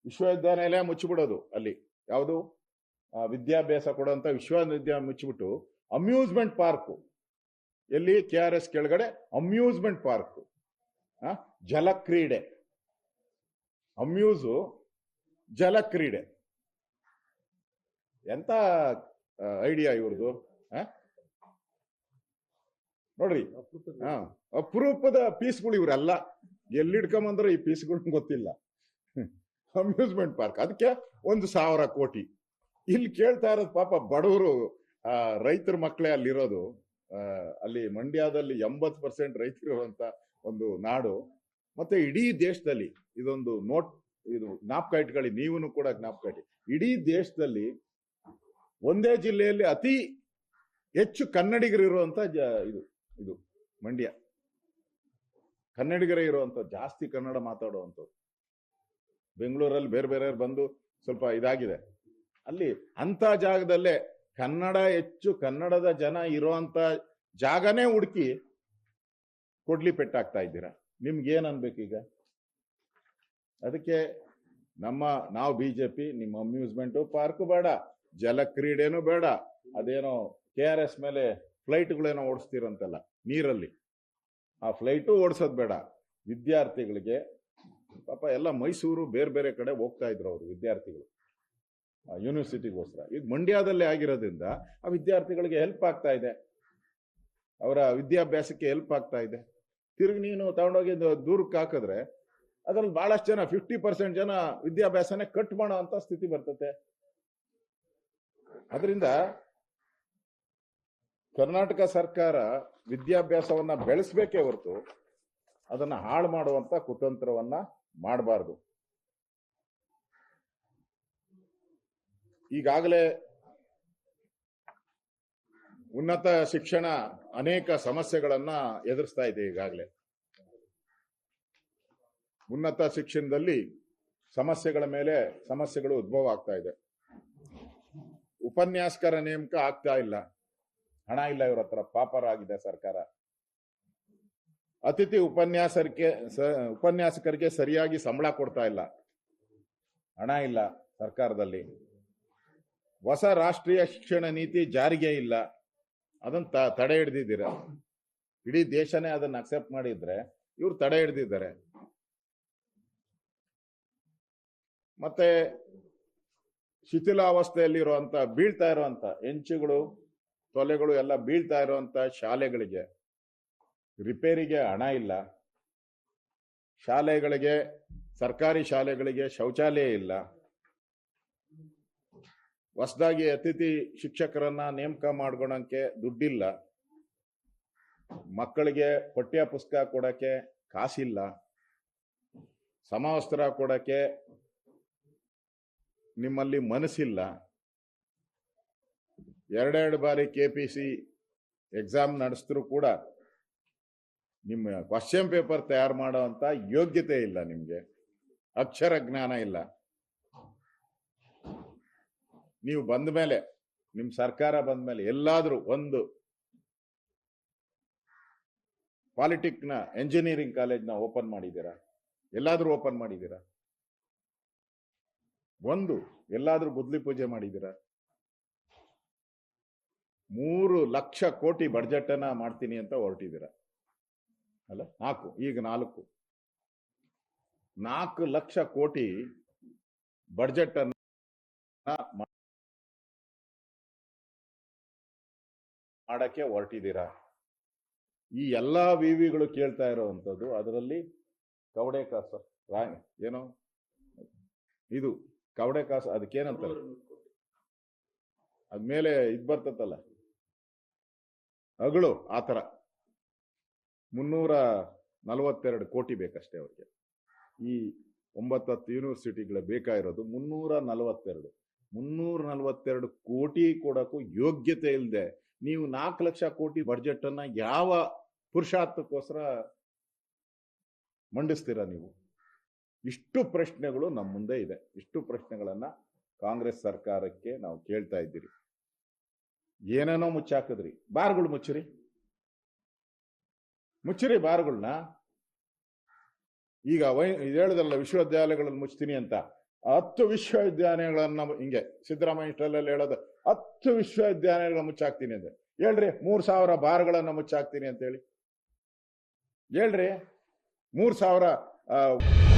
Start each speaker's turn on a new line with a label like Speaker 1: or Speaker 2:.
Speaker 1: ವಿಶ್ವವಿದ್ಯಾನಿಲಯ ಮುಚ್ಚಿಬಿಡೋದು. ಅಲ್ಲಿ ಯಾವುದು ವಿದ್ಯಾಭ್ಯಾಸ ಕೊಡುವಂತ ವಿಶ್ವವಿದ್ಯಾಲಯ ಮುಚ್ಚಿಬಿಟ್ಟು ಅಮ್ಯೂಸ್ಮೆಂಟ್ ಪಾರ್ಕ್, ಎಲ್ಲಿ KRS ಕೆಳಗಡೆ ಅಮ್ಯೂಸ್ಮೆಂಟ್ ಪಾರ್ಕ್, ಜಲಕ್ರೀಡೆ, ಅಮ್ಯೂಸು ಜಲಕ್ರೀಡೆ. ಎಂತ ಐಡಿಯಾ ಇವ್ರದ್ದು ನೋಡ್ರಿ. ಅಪರೂಪದ ಪೀಸ್ಗಳು ಇವರೆಲ್ಲ. ಎಲ್ಲಿಡ್ಕೊಂಬಂದ್ರೆ ಈ ಪೀಸ್ಗಳು ಗೊತ್ತಿಲ್ಲ. ಅಮ್ಯೂಸ್ಮೆಂಟ್ ಪಾರ್ಕ್ ಅದಕ್ಕೆ 1,000 ಕೋಟಿ. ಇಲ್ಲಿ ಕೇಳ್ತಾ ಇರೋದು ಪಾಪ ಬಡವರು, ರೈತರ ಮಕ್ಕಳೇ ಅಲ್ಲಿರೋದು. ಅಲ್ಲಿ ಮಂಡ್ಯದಲ್ಲಿ 80% ರೈತರಿರುವಂತ ಒಂದು ನಾಡು. ಮತ್ತೆ ಇಡೀ ದೇಶದಲ್ಲಿ ಇದೊಂದು ಇದು ಜ್ಞಾಪಕ ಇಟ್ಕೊಳ್ಳಿ, ನೀವು ಕೂಡ ಜ್ಞಾಪಕ ಇಟ್ಟಿ. ಇಡೀ ದೇಶದಲ್ಲಿ ಒಂದೇ ಜಿಲ್ಲೆಯಲ್ಲಿ ಅತಿ ಹೆಚ್ಚು ಕನ್ನಡಿಗರು ಇರುವಂತ ಇದು ಮಂಡ್ಯ. ಕನ್ನಡಿಗರೇ ಇರುವಂತ, ಜಾಸ್ತಿ ಕನ್ನಡ ಮಾತಾಡುವಂಥದ್ದು. ಬೆಂಗಳೂರಲ್ಲಿ ಬೇರೆ ಬೇರೆಯವ್ರು ಬಂದು ಸ್ವಲ್ಪ ಇದಾಗಿದೆ. ಅಲ್ಲಿ ಅಂತ ಜಾಗದಲ್ಲೇ ಕನ್ನಡ ಹೆಚ್ಚು, ಕನ್ನಡದ ಜನ ಇರುವಂತ ಜಾಗನೇ ಹುಡುಕಿ ಕೊಡ್ಲಿ ಪೆಟ್ಟಾಗ್ತಾ ಇದ್ದೀರಾ. ನಿಮ್ಗೆ ಏನ್ ಅನ್ಬೇಕೀಗ? ಅದಕ್ಕೆ ನಾವು BJP ನಿಮ್ಮ ಅಮ್ಯೂಸ್ಮೆಂಟ್ ಪಾರ್ಕ್ ಬೇಡ, ಜಲಕ್ರೀಡೆನೂ ಬೇಡ, ಅದೇನೋ KRS ಮೇಲೆ ಫ್ಲೈಟ್ಗಳೇನೋ ಓಡಿಸ್ತೀರಂತಲ್ಲ ನೀರಲ್ಲಿ, ಆ ಫ್ಲೈಟು ಓಡಿಸೋದು ಬೇಡ. ವಿದ್ಯಾರ್ಥಿಗಳಿಗೆ ಪಾಪ ಎಲ್ಲ ಮೈಸೂರು ಬೇರೆ ಬೇರೆ ಕಡೆ ಹೋಗ್ತಾ ಇದ್ರು ಅವರು ವಿದ್ಯಾರ್ಥಿಗಳು ಯೂನಿವರ್ಸಿಟಿಗೋಸ್ಕರ. ಈಗ ಮಂಡ್ಯದಲ್ಲೇ ಆಗಿರೋದ್ರಿಂದ ಆ ವಿದ್ಯಾರ್ಥಿಗಳಿಗೆ ಹೆಲ್ಪ್ ಆಗ್ತಾ ಇದೆ, ಅವರ ವಿದ್ಯಾಭ್ಯಾಸಕ್ಕೆ ಹೆಲ್ಪ್ ಆಗ್ತಾ ಇದೆ. ತಿರುಗಿ ನೀನು ತಗೊಂಡೋಗಿ ದೂರಕ್ಕೆ ಹಾಕಿದ್ರೆ ಅದ್ರಲ್ಲಿ ಬಹಳಷ್ಟು ಜನ 50% ಜನ ವಿದ್ಯಾಭ್ಯಾಸನೇ ಕಟ್ ಮಾಡೋ ಅಂತ ಸ್ಥಿತಿ ಬರ್ತತೆ. ಅದರಿಂದ ಕರ್ನಾಟಕ ಸರ್ಕಾರ ವಿದ್ಯಾಭ್ಯಾಸವನ್ನ ಬೆಳೆಸಬೇಕೇ ಹೊರತು ಅದನ್ನ ಹಾಳು ಮಾಡುವಂತ ಕುತಂತ್ರವನ್ನ ಮಾಡಬಾರ್ದು. ಈಗಾಗಲೇ ಉನ್ನತ ಶಿಕ್ಷಣ ಅನೇಕ ಸಮಸ್ಯೆಗಳನ್ನ ಎದುರಿಸ್ತಾ ಇದೆ. ಈಗಾಗಲೇ ಉನ್ನತ ಶಿಕ್ಷಣದಲ್ಲಿ ಸಮಸ್ಯೆಗಳ ಮೇಲೆ ಸಮಸ್ಯೆಗಳು ಉದ್ಭವ ಆಗ್ತಾ ಇದೆ. ಉಪನ್ಯಾಸಕರ ನೇಮಕ ಆಗ್ತಾ ಇಲ್ಲ, ಹಣ ಇಲ್ಲ ಇವ್ರ ಹತ್ರ, ಪಾಪರಾಗಿದೆ ಸರ್ಕಾರ. ಅತಿಥಿ ಉಪನ್ಯಾಸಕರಿಗೆ ಸರಿಯಾಗಿ ಸಂಬಳ ಕೊಡ್ತಾ ಇಲ್ಲ, ಹಣ ಇಲ್ಲ ಸರ್ಕಾರದಲ್ಲಿ. ಹೊಸ ರಾಷ್ಟ್ರೀಯ ಶಿಕ್ಷಣ ನೀತಿ ಜಾರಿಗೆ ಇಲ್ಲ, ಅದನ್ನ ತಡೆ ಹಿಡ್ದಿದ್ದೀರ. ಇಡೀ ದೇಶನೇ ಅದನ್ನ ಅಕ್ಸೆಪ್ಟ್ ಮಾಡಿದ್ರೆ ಇವ್ರು ತಡೆ ಹಿಡ್ದಿದ್ದಾರೆ. ಮತ್ತೆ ಶಿಥಿಲಾವಸ್ಥೆಯಲ್ಲಿರುವಂತ, ಬೀಳ್ತಾ ಇರುವಂತ ಹೆಂಚುಗಳು ತೊಲೆಗಳು ಎಲ್ಲ ಬೀಳ್ತಾ ಇರುವಂತ ಶಾಲೆಗಳಿಗೆ ರಿಪೇರಿಗೆ ಹಣ ಇಲ್ಲ. ಶಾಲೆಗಳಿಗೆ, ಸರ್ಕಾರಿ ಶಾಲೆಗಳಿಗೆ ಶೌಚಾಲಯ ಇಲ್ಲ. ಹೊಸದಾಗಿ ಅತಿಥಿ ಶಿಕ್ಷಕರನ್ನ ನೇಮಕ ಮಾಡ್ಕೊಳಕ್ಕೆ ದುಡ್ಡಿಲ್ಲ. ಮಕ್ಕಳಿಗೆ ಪಠ್ಯ ಪುಸ್ತಕ ಕೊಡಕ್ಕೆ ಕಾಸಿಲ್ಲ. ಸಮವಸ್ತ್ರ ಕೊಡಕ್ಕೆ ನಿಮ್ಮಲ್ಲಿ ಮನಸ್ಸಿಲ್ಲ. 2 ಬಾರಿ KPC ಎಕ್ಸಾಮ್ ನಡೆಸಿದ್ರು ಕೂಡ ನಿಮ್ಮ ಕ್ವಶನ್ ಪೇಪರ್ ತಯಾರು ಮಾಡುವಂತ ಯೋಗ್ಯತೆ ಇಲ್ಲ ನಿಮ್ಗೆ, ಅಕ್ಷರ ಜ್ಞಾನ ಇಲ್ಲ. ನೀವು ಬಂದ ಮೇಲೆ, ನಿಮ್ ಸರ್ಕಾರ ಬಂದ ಮೇಲೆ ಎಲ್ಲಾದ್ರೂ ಒಂದು ಪಾಲಿಟೆಕ್ನ ಎಂಜಿನಿಯರಿಂಗ್ ಕಾಲೇಜ್ನ ಓಪನ್ ಮಾಡಿದ್ದೀರಾ? ಎಲ್ಲಾದ್ರೂ ಓಪನ್ ಮಾಡಿದ್ದೀರಾ? ಎಲ್ಲಾದ್ರೂ ಗುದ್ಲಿ ಪೂಜೆ ಮಾಡಿದ್ದೀರಾ? 3 ಲಕ್ಷ ಕೋಟಿ ಬಡ್ಜೆಟ್ ಅನ್ನ ಮಾಡ್ತೀನಿ ಅಂತ ಹೊರಟಿದ್ದೀರಾ ಅಲ್ಲ? 4 ಲಕ್ಷ ಕೋಟಿ ಬಡ್ಜೆಟ್ ಅನ್ನ ಮಾಡಕ್ಕೆ ಹೊರಟಿದ್ದೀರಾ. ಈ ಎಲ್ಲಾ ವಿವಿಗಳು ಕೇಳ್ತಾ ಇರೋವಂಥದ್ದು, ಅದರಲ್ಲಿ ಕವಡೆ ಕಾಸು ಏನೋ ಇದು ಕವಡೆ ಕಾಸು, ಅದಕ್ಕೇನಂತಾರೆ, ಅದ್ಮೇಲೆ ಬರ್ತತ್ತಲ್ಲ ಅಗಳು, ಆತರ 342 ಕೋಟಿ ಬೇಕಷ್ಟೇ ಅವ್ರಿಗೆ. ಈ 9-10 ಯೂನಿವರ್ಸಿಟಿಗಳ ಬೇಕಾಗಿರೋದು 342 ಕೋಟಿ ಕೊಡಕ್ಕೂ ಯೋಗ್ಯತೆ ಇಲ್ಲದೆ ನೀವು 4 ಲಕ್ಷ ಕೋಟಿ ಬಡ್ಜೆಟ್ ಅನ್ನ ಯಾವ ಪುರುಷಾರ್ಥಕ್ಕೋಸ್ಕರ ಮಂಡಿಸ್ತೀರಾ ನೀವು? ಇಷ್ಟು ಪ್ರಶ್ನೆಗಳು ನಮ್ಮ ಮುಂದೆ ಇದೆ. ಇಷ್ಟು ಪ್ರಶ್ನೆಗಳನ್ನ ಕಾಂಗ್ರೆಸ್ ಸರ್ಕಾರಕ್ಕೆ ನಾವು ಕೇಳ್ತಾ ಇದ್ದೀರಿ. ಏನೇನೋ ಮುಚ್ಚಾಕಿದ್ರಿ, ಬಾರ್ಗಳು ಮುಚ್ಚಿರಿ ಬಾರ್ಗಳನ್ನ. ಈಗ ಇದು ಹೇಳಿದ್ರಲ್ಲ ವಿಶ್ವವಿದ್ಯಾಲಯಗಳಲ್ಲಿ ಮುಚ್ತೀನಿ ಅಂತ, 10 ವಿಶ್ವವಿದ್ಯಾಲಯಗಳನ್ನ ಹಿಂಗೆ ಸಿದ್ದರಾಮಯ್ಯ ಇಷ್ಟರಲ್ಲಿ ಹೇಳೋದು 10 ವಿಶ್ವವಿದ್ಯಾಲಯಗಳನ್ನ ಮುಚ್ಚಾಕ್ತೀನಿ ಅಂತ ಹೇಳ್ರಿ. 3000 ಬಾರ್ಗಳನ್ನ ಮುಚ್ಚಾಕ್ತೀನಿ ಅಂತ ಹೇಳಿ ಹೇಳ್ರಿ. 3000